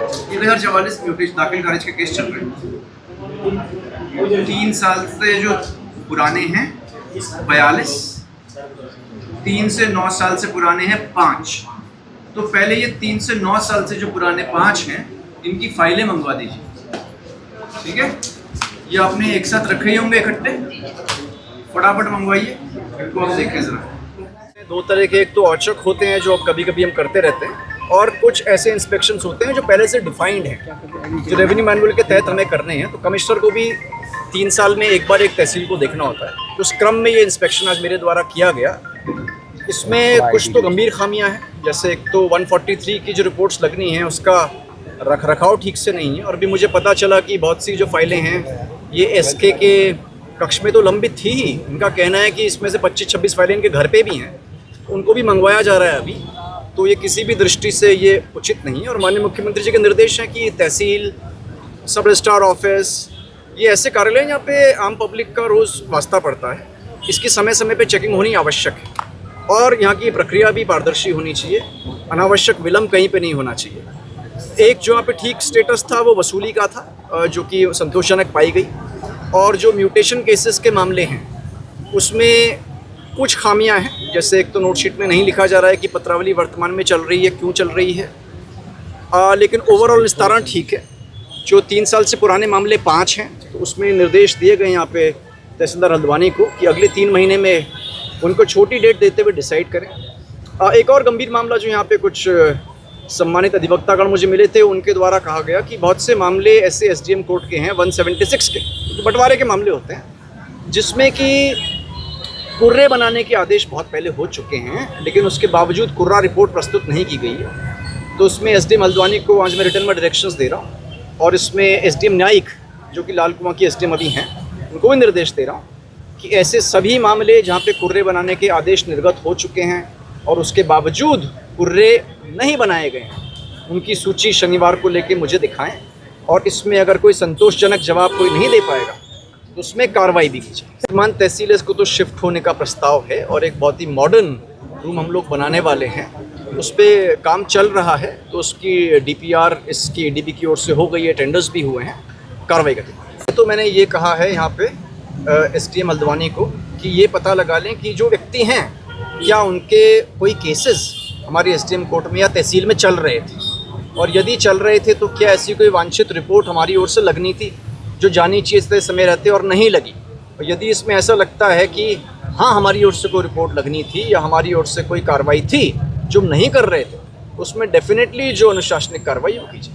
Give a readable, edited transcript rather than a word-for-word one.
1044 mutation दाखिल खारिज के केस चल रहे हैं। 3 साल से जो पुराने हैं 42, 3 से 9 साल से पुराने हैं 5। तो पहले ये 3 से 9 साल से जो पुराने 5 हैं इनकी फाइलें मंगवा दीजिए, ठीक है। ये आपने एक साथ रखे ही होंगे इकट्ठे, फटाफट मंगवाइए इनको। आप देखें ज़रा, 2 तरह के, एक तो औचक होते हैं जो अब कभी कभी हम करते रहते हैं, और कुछ ऐसे इंस्पेक्शंस होते हैं जो पहले से डिफाइंड हैं, जो रेवेन्यू मैनुअल के तहत हमें करने हैं। तो कमिश्नर को भी 3 साल में एक बार एक तहसील को देखना होता है। तो उस क्रम में ये इंस्पेक्शन आज मेरे द्वारा किया गया। इसमें कुछ तो गंभीर खामियां हैं, जैसे एक तो 143 की जो रिपोर्ट्स लगनी हैं उसका रखरखाव ठीक से नहीं है। और भी मुझे पता चला कि बहुत सी जो फाइलें हैं ये एसके के कक्ष में तो लंबित थी ही। इनका कहना है कि इसमें से 25-26 फाइलें इनके घर पे भी हैं, उनको भी मंगवाया जा रहा है अभी। तो ये किसी भी दृष्टि से ये उचित नहीं है। और माननीय मुख्यमंत्री जी के निर्देश हैं कि तहसील, सब रजिस्ट्रार ऑफिस, ये ऐसे कार्यालय हैं जहाँ पे आम पब्लिक का रोज़ वास्ता पड़ता है, इसकी समय समय पे चेकिंग होनी आवश्यक है। और यहाँ की प्रक्रिया भी पारदर्शी होनी चाहिए, अनावश्यक विलम्ब कहीं पे नहीं होना चाहिए। एक जो यहाँ पे ठीक स्टेटस था वो वसूली का था, जो कि संतोषजनक पाई गई। और जो म्यूटेशन केसेस के मामले हैं उसमें कुछ खामियां हैं, जैसे एक तो नोटशीट में नहीं लिखा जा रहा है कि पत्रावली वर्तमान में चल रही है, क्यों चल रही है। लेकिन ओवरऑल निस्तारण ठीक है। जो 3 साल से पुराने मामले 5 हैं, तो उसमें निर्देश दिए गए यहाँ पे तहसीलदार हल्द्वानी को कि अगले 3 महीने में उनको छोटी डेट देते हुए डिसाइड करें। एक और गंभीर मामला जो यहाँ पे कुछ सम्मानित अधिवक्तागण मुझे मिले थे, उनके द्वारा कहा गया कि बहुत से मामले ऐसे एसडीएम कोर्ट के हैं 176 के, तो बंटवारे के मामले होते हैं, जिसमें कि कुर्रे बनाने के आदेश बहुत पहले हो चुके हैं, लेकिन उसके बावजूद कुर्रा रिपोर्ट प्रस्तुत नहीं की गई है। तो उसमें एसडीएम हल्द्वानी को आज मैं रिटर्न में डायरेक्शंस दे रहा हूँ, और इसमें एसडीएम न्यायिक जो कि लाल कुआं की एसडीएम अभी हैं, उनको भी निर्देश दे रहा हूँ कि ऐसे सभी मामले जहाँ पे कुर्रे बनाने के आदेश निर्गत हो चुके हैं और उसके बावजूद कुर्रे नहीं बनाए गए हैं, उनकी सूची शनिवार को लेके मुझे दिखाएं। और इसमें अगर कोई संतोषजनक जवाब कोई नहीं दे पाएगा तो उसमें कार्रवाई भी की जाए। वर्तमान तहसील को तो शिफ्ट होने का प्रस्ताव है, और एक बहुत ही मॉडर्न रूम हम लोग बनाने वाले हैं, उस पर काम चल रहा है। तो उसकी डीपीआर इसकी एडीबी की ओर से हो गई है, टेंडर्स भी हुए हैं, कार्रवाई करेंगे। तो मैंने ये कहा है यहाँ पे एसडीएम हल्द्वानी को कि ये पता लगा लें कि जो व्यक्ति हैं क्या उनके कोई केसेस हमारी एसडीएम कोर्ट में या तहसील में चल रहे थे, और यदि चल रहे थे तो क्या ऐसी कोई वांछित रिपोर्ट हमारी ओर से लगनी थी जो जानी चाहिए इस समय रहते और नहीं लगी। और यदि इसमें ऐसा लगता है कि हाँ हमारी ओर से कोई रिपोर्ट लगनी थी या हमारी ओर से कोई कार्रवाई थी जो हम नहीं कर रहे थे, उसमें डेफिनेटली जो अनुशासनिक कार्रवाई वो कीजिए।